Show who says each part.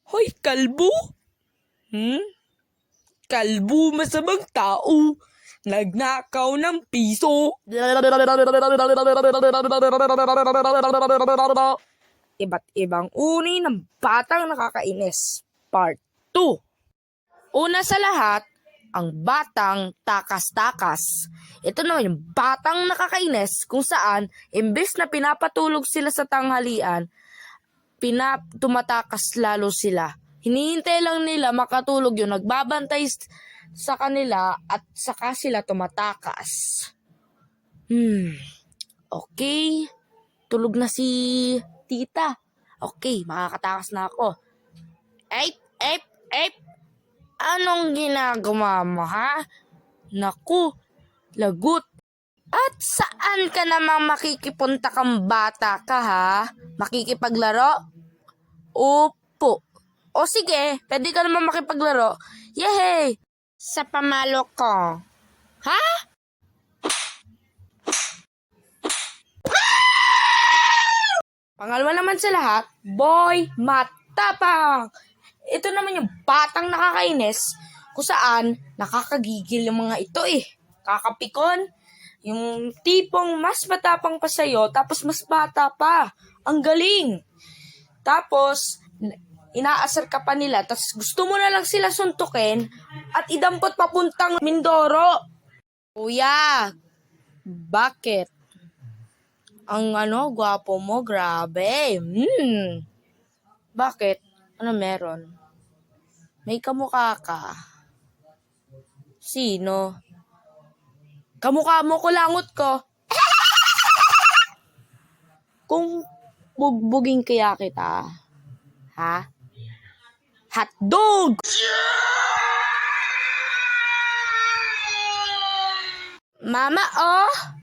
Speaker 1: Hoy, kalbo! Kalbo masamang tao. Nagnakaw ng piso. Iba't ibang uri ng batang nakakainis. Part 2. Una sa lahat, ang batang takas-takas. Ito naman yung batang nakakainis kung saan, imbes na pinapatulog sila sa tanghalian, tumatakas lalo sila. Hinihintay lang nila makatulog yung nagbabantay sa kanila at saka sila tumatakas. Okay. Tulog na si tita. Okay, makakatakas na ako. Ep. Anong ginagawa mo, ha? Naku, lagot. At saan ka namang makikipunta kang bata ka, ha? Makikipaglaro? Opo. O sige, pwede ka naman makipaglaro. Yehey! Sa pamalo ko. Ha? Pangalawa naman sa lahat, boy matapang. Ito naman yung batang nakakainis kung saan nakakagigil yung mga ito eh. Kakapikon, yung tipong mas matapang pa sa'yo tapos mas bata pa. Ang galing. Tapos, inaasar ka pa nila tapos gusto mo na lang sila suntukin at idampot papuntang Mindoro. Kuya, bakit? Ang gwapo mo, grabe. Bakit? Ano meron? May kamukha ka. Sino? Kamukha mo, kulangot ko. Kung bugbugin kaya kita, ha? Hotdog! Mama, oh!